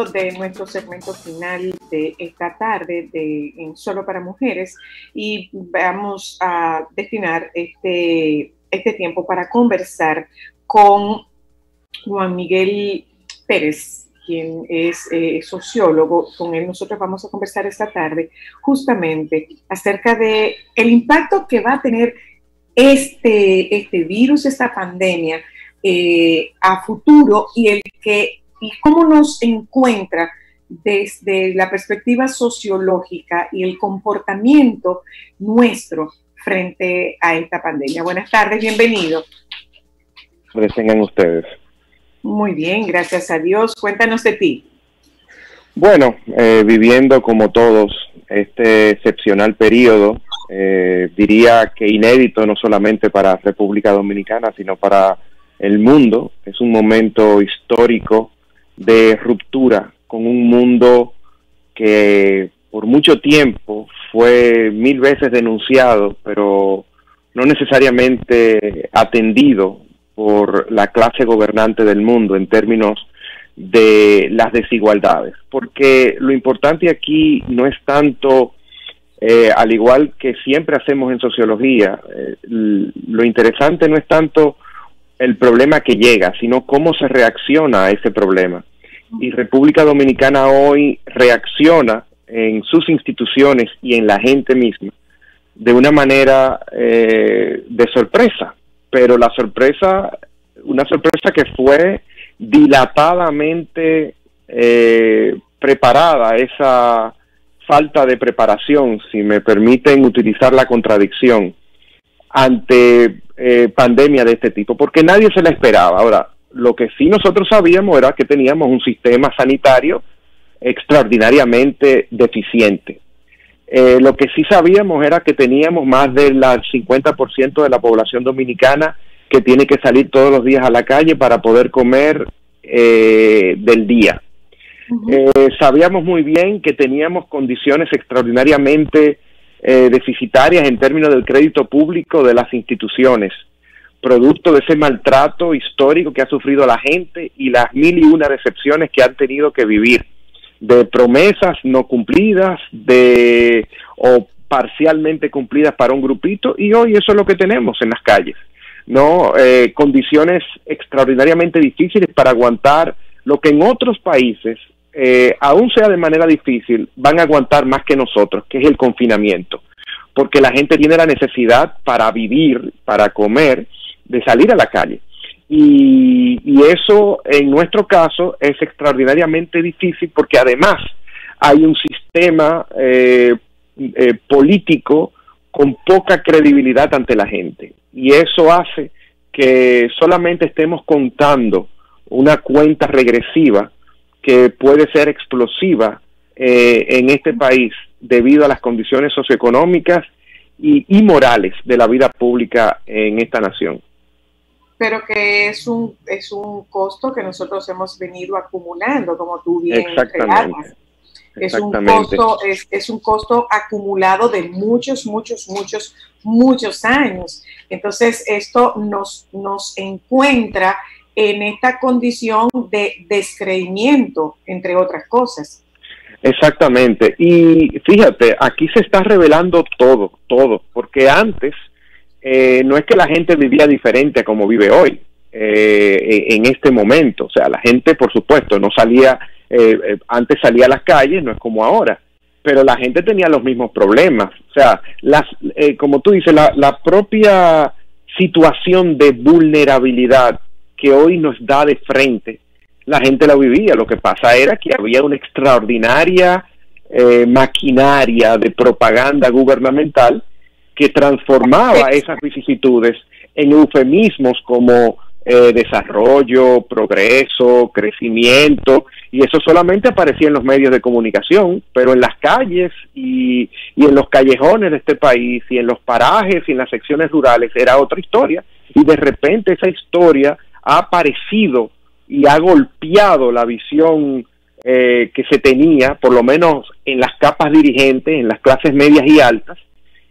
de nuestro segmento final de esta tarde en Solo para Mujeres, y vamos a destinar este tiempo para conversar con Juan Miguel Pérez, quien es sociólogo. Con él nosotros vamos a conversar esta tarde justamente acerca de el impacto que va a tener este virus, esta pandemia a futuro, y cómo nos encuentra desde la perspectiva sociológica y el comportamiento nuestro frente a esta pandemia. Buenas tardes, bienvenido. Que tengan ustedes. Muy bien, gracias a Dios. Cuéntanos de ti. Bueno, viviendo como todos este excepcional periodo, diría que inédito no solamente para República Dominicana, sino para el mundo. Es un momento histórico de ruptura con un mundo que por mucho tiempo fue 1000 veces denunciado, pero no necesariamente atendido por la clase gobernante del mundo en términos de las desigualdades. Porque lo importante aquí no es tanto, al igual que siempre hacemos en sociología, lo interesante no es tanto el problema que llega, sino cómo se reacciona a ese problema. Y República Dominicana hoy reacciona en sus instituciones y en la gente misma de una manera de sorpresa, pero una sorpresa que fue dilatadamente preparada, esa falta de preparación, si me permiten utilizar la contradicción, ante pandemia de este tipo, porque nadie se la esperaba. Ahora, lo que sí nosotros sabíamos era que teníamos un sistema sanitario extraordinariamente deficiente. Lo que sí sabíamos era que teníamos más del 50% de la población dominicana que tiene que salir todos los días a la calle para poder comer del día. Sabíamos muy bien que teníamos condiciones extraordinariamente deficitarias en términos del crédito público de las instituciones, producto de ese maltrato histórico que ha sufrido la gente y las 1001 decepciones que han tenido que vivir, de promesas no cumplidas, o parcialmente cumplidas para un grupito, y hoy eso es lo que tenemos en las calles, ¿no? Condiciones extraordinariamente difíciles para aguantar lo que en otros países, aún sea de manera difícil, van a aguantar más que nosotros, que es el confinamiento, porque la gente tiene la necesidad para vivir, para comer, de salir a la calle. Y eso, en nuestro caso, es extraordinariamente difícil porque además hay un sistema político con poca credibilidad ante la gente. Y eso hace que solamente estemos contando una cuenta regresiva que puede ser explosiva en este país debido a las condiciones socioeconómicas y morales de la vida pública en esta nación. Pero que es un costo que nosotros hemos venido acumulando, como tú bien relatas. Es un costo acumulado de muchos años. Entonces esto nos encuentra en esta condición de descreimiento, entre otras cosas. Exactamente. Y fíjate, aquí se está revelando todo, porque antes no es que la gente vivía diferente a como vive hoy, en este momento. O sea, la gente, por supuesto, no salía, antes salía a las calles, no es como ahora, pero la gente tenía los mismos problemas. O sea, como tú dices, la propia situación de vulnerabilidad que hoy nos da de frente, la gente la vivía. Lo que pasa era que había una extraordinaria maquinaria de propaganda gubernamental que transformaba esas vicisitudes en eufemismos como desarrollo, progreso, crecimiento, y eso solamente aparecía en los medios de comunicación, pero en las calles y en los callejones de este país y en los parajes y en las secciones rurales era otra historia, y de repente esa historia ha aparecido y ha golpeado la visión que se tenía, por lo menos en las capas dirigentes, en las clases medias y altas,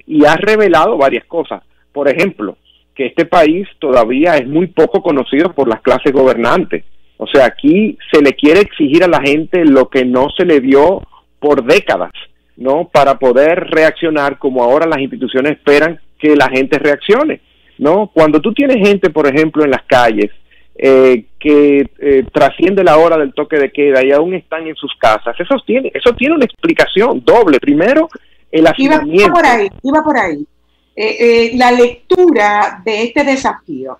y ha revelado varias cosas. Por ejemplo, que este país todavía es muy poco conocido por las clases gobernantes, O sea, aquí se le quiere exigir a la gente lo que no se le dio por décadas, ¿no? Para poder reaccionar como ahora las instituciones esperan que la gente reaccione, ¿no? Cuando tú tienes gente, por ejemplo, en las calles, que trasciende la hora del toque de queda y aún están en sus casas, eso tiene una explicación doble. Primero, el hacinamiento. Iba por ahí. La lectura de este desafío.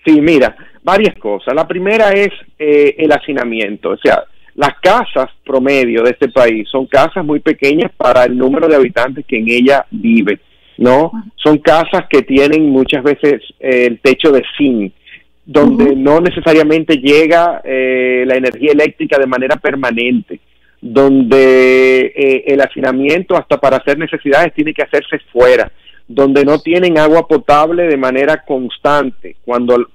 Sí, mira, varias cosas. La primera es el hacinamiento. O sea, las casas promedio de este país son casas muy pequeñas para el número de habitantes que en ella vive, ¿no? Son casas que tienen muchas veces el techo de zinc, donde no necesariamente llega la energía eléctrica de manera permanente, donde el hacinamiento hasta para hacer necesidades tiene que hacerse fuera, donde no tienen agua potable de manera constante cuando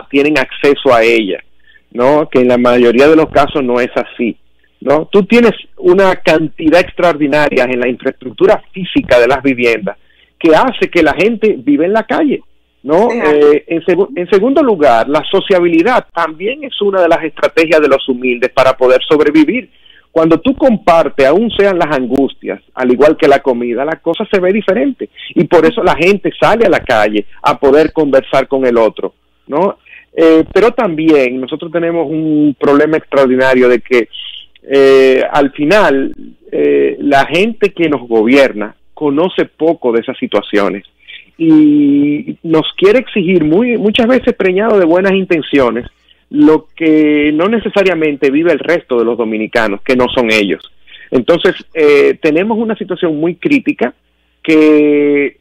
tienen acceso a ella, ¿no? Que en la mayoría de los casos no es así, ¿no? Tú tienes una cantidad extraordinaria en la infraestructura física de las viviendas que hace que la gente vive en la calle, ¿no? En segundo lugar, la sociabilidad también es una de las estrategias de los humildes para poder sobrevivir. Cuando tú compartes, aún sean las angustias, al igual que la comida, la cosa se ve diferente. Y por eso la gente sale a la calle a poder conversar con el otro, ¿no? Pero también nosotros tenemos un problema extraordinario de que al final la gente que nos gobierna conoce poco de esas situaciones y nos quiere exigir muchas veces preñado de buenas intenciones lo que no necesariamente vive el resto de los dominicanos, que no son ellos. Entonces, tenemos una situación muy crítica que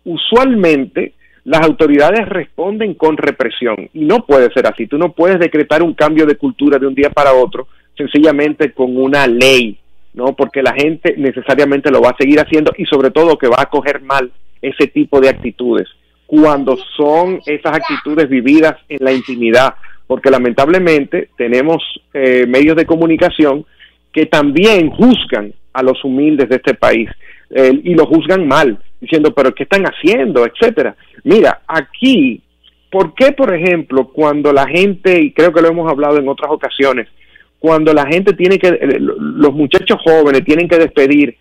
usualmente las autoridades responden con represión, y no puede ser así. Tú no puedes decretar un cambio de cultura de un día para otro, sencillamente con una ley, ¿no? Porque la gente necesariamente lo va a seguir haciendo, y sobre todo que va a coger mal ese tipo de actitudes cuando son esas actitudes vividas en la intimidad, porque lamentablemente tenemos medios de comunicación que también juzgan a los humildes de este país y lo juzgan mal, diciendo, pero ¿qué están haciendo?, etcétera. Mira, aquí, ¿por qué, por ejemplo, cuando la gente, y creo que lo hemos hablado en otras ocasiones, cuando la gente los muchachos jóvenes tienen que despedir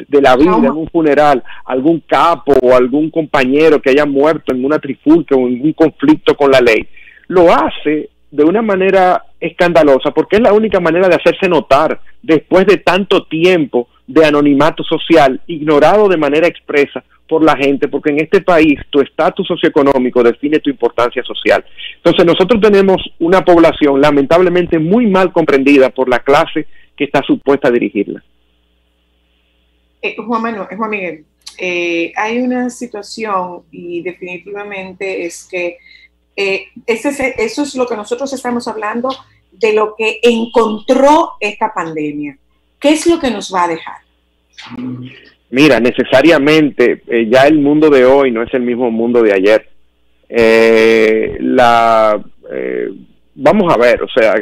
de la vida en un funeral, algún capo o algún compañero que haya muerto en una trifulca o en un conflicto con la ley, lo hace de una manera escandalosa, porque es la única manera de hacerse notar después de tanto tiempo de anonimato social, ignorado de manera expresa por la gente, porque en este país tu estatus socioeconómico define tu importancia social. Entonces nosotros tenemos una población lamentablemente muy mal comprendida por la clase que está supuesta a dirigirla. Juan Miguel, hay una situación y definitivamente es que eso es lo que nosotros estamos hablando de lo que encontró esta pandemia. ¿Qué es lo que nos va a dejar? Mira, necesariamente ya el mundo de hoy no es el mismo mundo de ayer. Vamos a ver, o sea,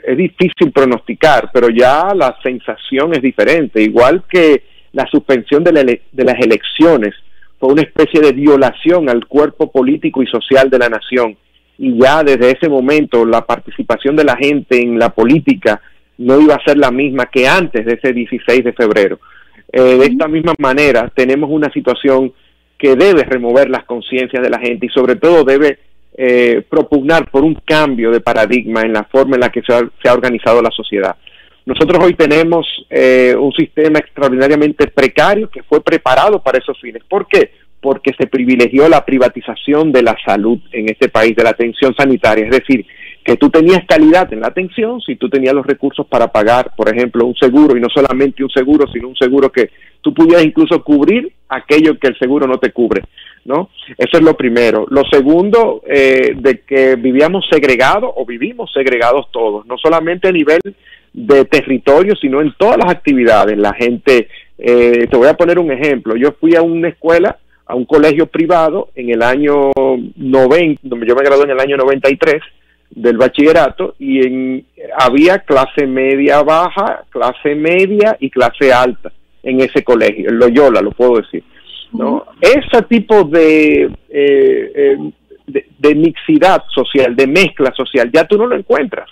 es difícil pronosticar, pero ya la sensación es diferente. Igual que la suspensión de las elecciones fue una especie de violación al cuerpo político y social de la nación, y ya desde ese momento la participación de la gente en la política no iba a ser la misma que antes de ese 16 de febrero. De esta misma manera tenemos una situación que debe remover las conciencias de la gente y sobre todo debe propugnar por un cambio de paradigma en la forma en la que se ha organizado la sociedad. Nosotros hoy tenemos un sistema extraordinariamente precario que fue preparado para esos fines. ¿Por qué? Porque se privilegió la privatización de la salud en este país, de la atención sanitaria. Es decir, que tú tenías calidad en la atención si tú tenías los recursos para pagar, por ejemplo, un seguro, y no solamente un seguro, sino un seguro que tú pudieras incluso cubrir aquello que el seguro no te cubre, ¿no? Eso es lo primero. Lo segundo, de que vivimos segregados todos, no solamente a nivel de territorio, sino en todas las actividades. La gente, te voy a poner un ejemplo. Yo fui a una escuela, a un colegio privado en el año 90, yo me gradué en el año 93 del bachillerato, y había clase media baja, clase media y clase alta en ese colegio, en Loyola, lo puedo decir. ¿no? Ese tipo de mixidad social, de mezcla social, ya tú no lo encuentras.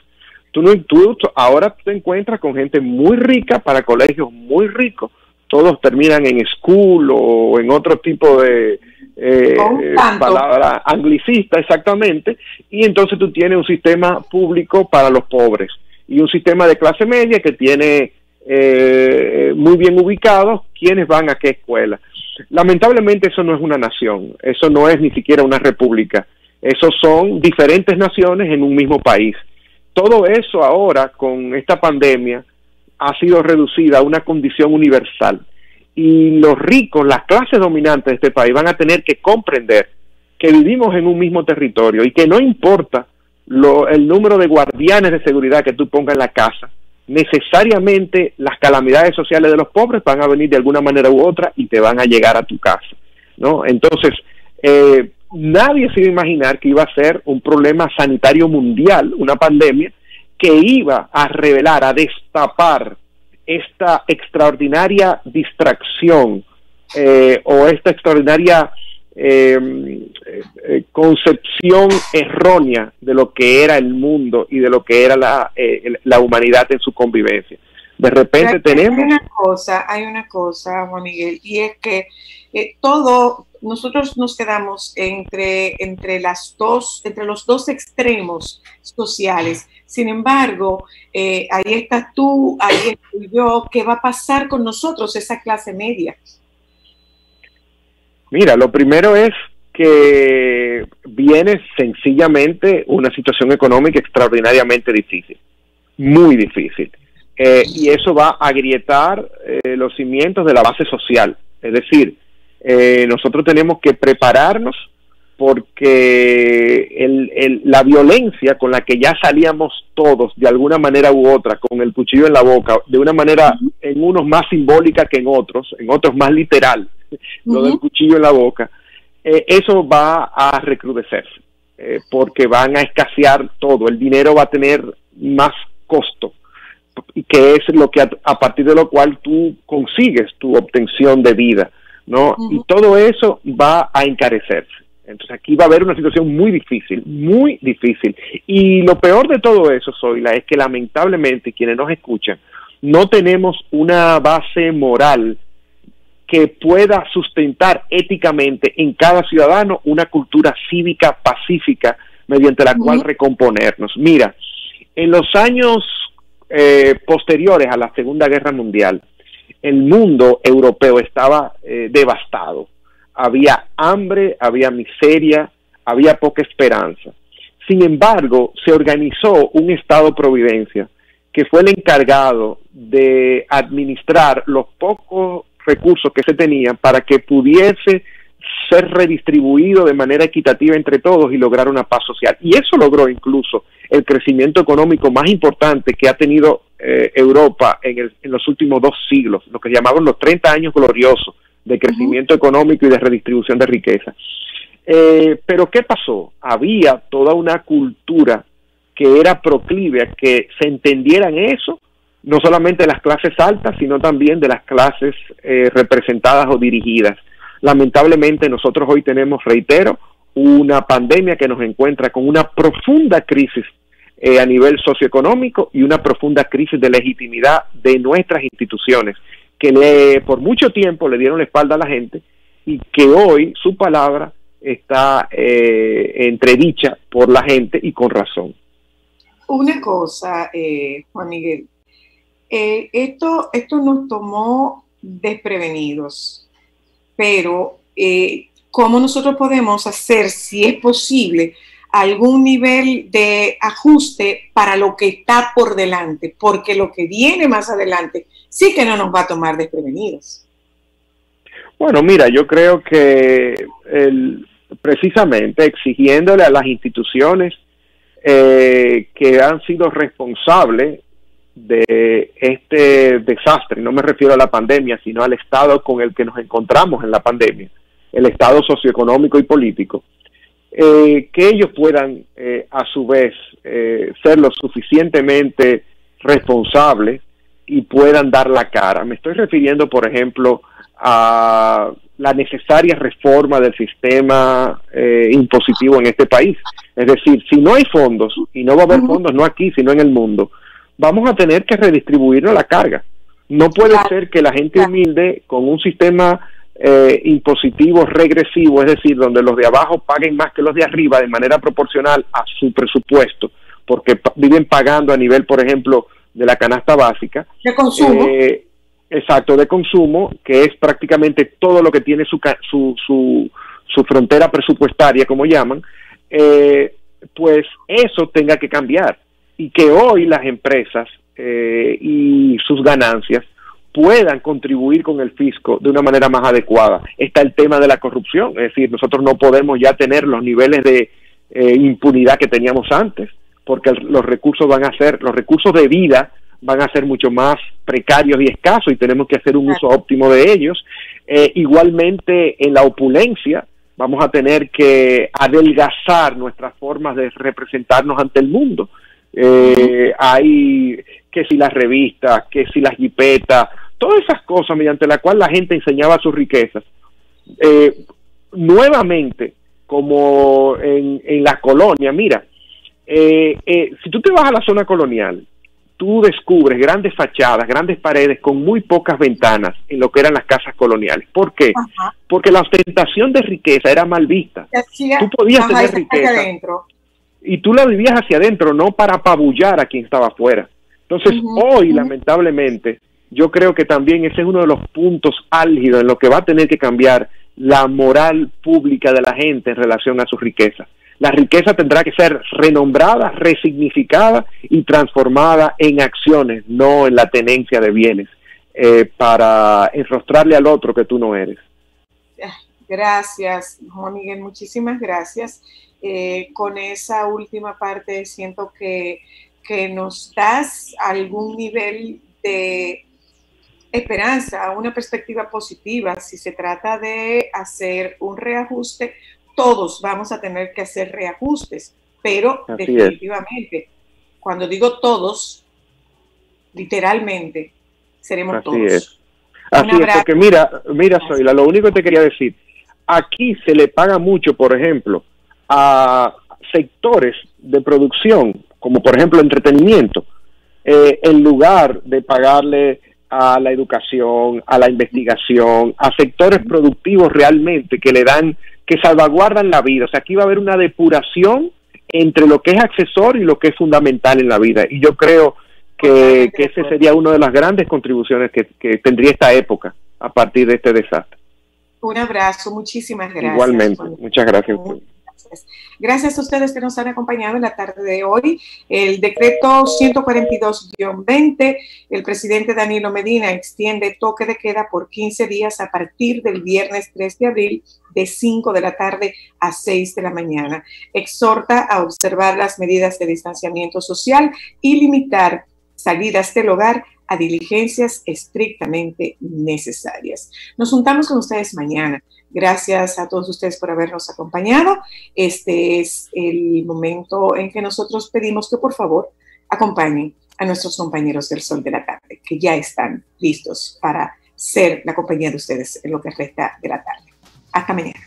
Ahora te encuentras con gente muy rica para colegios muy ricos, todos terminan en school o en otro tipo de palabra anglicista, exactamente, y entonces tú tienes un sistema público para los pobres y un sistema de clase media que tiene muy bien ubicados quiénes van a qué escuela. Lamentablemente eso no es una nación, eso no es ni siquiera una república, eso son diferentes naciones en un mismo país. Todo eso ahora con esta pandemia ha sido reducida a una condición universal y los ricos, las clases dominantes de este país van a tener que comprender que vivimos en un mismo territorio y que no importa el número de guardianes de seguridad que tú pongas en la casa, necesariamente las calamidades sociales de los pobres van a venir de alguna manera u otra y te van a llegar a tu casa, ¿no? Entonces, nadie se iba a imaginar que iba a ser un problema sanitario mundial, una pandemia, que iba a revelar, a destapar esta extraordinaria distracción o esta extraordinaria concepción errónea de lo que era el mundo y de lo que era la humanidad en su convivencia. De repente hay una cosa, Juan Miguel, y es que nosotros nos quedamos entre los dos extremos sociales. Sin embargo, ahí estás tú, ahí estoy yo. ¿Qué va a pasar con nosotros, esa clase media? Mira, lo primero es que viene sencillamente una situación económica extraordinariamente difícil, muy difícil. Y eso va a agrietar los cimientos de la base social. Es decir, nosotros tenemos que prepararnos porque la violencia con la que ya salíamos todos de alguna manera u otra, con el cuchillo en la boca, de una manera en unos más simbólica que en otros más literal, lo del cuchillo en la boca, eso va a recrudecerse, porque van a escasear todo, el dinero va a tener más costo, que es lo que a partir de lo cual tú consigues tu obtención de vida, ¿no? Y todo eso va a encarecerse. Entonces aquí va a haber una situación muy difícil, y lo peor de todo eso, Zoila, es que lamentablemente quienes nos escuchan no tenemos una base moral que pueda sustentar éticamente en cada ciudadano una cultura cívica pacífica mediante la cual recomponernos. Mira, en los años posteriores a la Segunda Guerra Mundial, el mundo europeo estaba devastado. Había hambre, había miseria, había poca esperanza. Sin embargo, se organizó un Estado-Providencia que fue el encargado de administrar los pocos recursos que se tenían para que pudiese ser redistribuido de manera equitativa entre todos y lograr una paz social. Y eso logró incluso el crecimiento económico más importante que ha tenido Europa en los últimos 2 siglos, lo que llamaban los 30 años gloriosos de crecimiento económico y de redistribución de riqueza. Pero ¿qué pasó? Había toda una cultura que era proclive a que se entendieran eso, no solamente de las clases altas, sino también de las clases representadas o dirigidas. Lamentablemente nosotros hoy tenemos, reitero, una pandemia que nos encuentra con una profunda crisis a nivel socioeconómico y una profunda crisis de legitimidad de nuestras instituciones, que por mucho tiempo le dieron la espalda a la gente y que hoy su palabra está entredicha por la gente y con razón. Una cosa, Juan Miguel, esto nos tomó desprevenidos, pero ¿cómo nosotros podemos hacer, si es posible, algún nivel de ajuste para lo que está por delante? Porque lo que viene más adelante sí que no nos va a tomar desprevenidos. Bueno, mira, yo creo que precisamente exigiéndole a las instituciones que han sido responsables de este desastre, no me refiero a la pandemia, sino al estado con el que nos encontramos en la pandemia, el estado socioeconómico y político, que ellos puedan a su vez ser lo suficientemente responsables y puedan dar la cara. Me estoy refiriendo, por ejemplo, a la necesaria reforma del sistema impositivo en este país. Es decir, si no hay fondos, y no va a haber fondos no aquí, sino en el mundo, vamos a tener que redistribuirnos la carga. No puede ser que la gente humilde, con un sistema impositivo regresivo, es decir, donde los de abajo paguen más que los de arriba de manera proporcional a su presupuesto, porque viven pagando a nivel, por ejemplo, de la canasta básica. De consumo. Exacto, de consumo, que es prácticamente todo lo que tiene su frontera presupuestaria, como llaman, pues eso tenga que cambiar. Y que hoy las empresas y sus ganancias puedan contribuir con el fisco de una manera más adecuada. Está el tema de la corrupción, es decir, nosotros no podemos ya tener los niveles de impunidad que teníamos antes, porque los recursos de vida van a ser mucho más precarios y escasos y tenemos que hacer un uso óptimo de ellos. Igualmente, en la opulencia, vamos a tener que adelgazar nuestras formas de representarnos ante el mundo. Hay que si las revistas, que si las jipetas, todas esas cosas mediante las cuales la gente enseñaba sus riquezas. Nuevamente, como en la colonia, mira, si tú te vas a la zona colonial, tú descubres grandes fachadas, grandes paredes con muy pocas ventanas en lo que eran las casas coloniales. ¿Por qué? Porque la ostentación de riqueza era mal vista. Tú podías tener riqueza y tú la vivías hacia adentro, no para apabullar a quien estaba afuera. Entonces, hoy, lamentablemente, yo creo que también ese es uno de los puntos álgidos en lo que va a tener que cambiar la moral pública de la gente en relación a su riqueza. La riqueza tendrá que ser renombrada, resignificada y transformada en acciones, no en la tenencia de bienes, para enrostrarle al otro que tú no eres. Gracias, Juan Miguel, muchísimas gracias. Con esa última parte siento que nos das algún nivel de esperanza, una perspectiva positiva. Si se trata de hacer un reajuste, todos vamos a tener que hacer reajustes, pero así definitivamente, cuando digo todos, literalmente, seremos así todos. Así es, porque mira, Zoila, lo único que te quería decir, aquí se le paga mucho, por ejemplo, a sectores de producción, como por ejemplo entretenimiento, en lugar de pagarle a la educación, a la investigación, a sectores productivos realmente que salvaguardan la vida. O sea, aquí va a haber una depuración entre lo que es accesorio y lo que es fundamental en la vida. Y yo creo que ese sería una de las grandes contribuciones que tendría esta época a partir de este desastre. Un abrazo, muchísimas gracias. Igualmente, muchas gracias. Gracias a ustedes que nos han acompañado en la tarde de hoy. El decreto 142-20, el presidente Danilo Medina extiende toque de queda por 15 días a partir del viernes 3 de abril de 5 de la tarde a 6 de la mañana. Exhorta a observar las medidas de distanciamiento social y limitar salidas del hogar a diligencias estrictamente necesarias. Nos juntamos con ustedes mañana. Gracias a todos ustedes por habernos acompañado. Este es el momento en que nosotros pedimos que por favor acompañen a nuestros compañeros del Sol de la Tarde, que ya están listos para ser la compañía de ustedes en lo que resta de la tarde. Hasta mañana.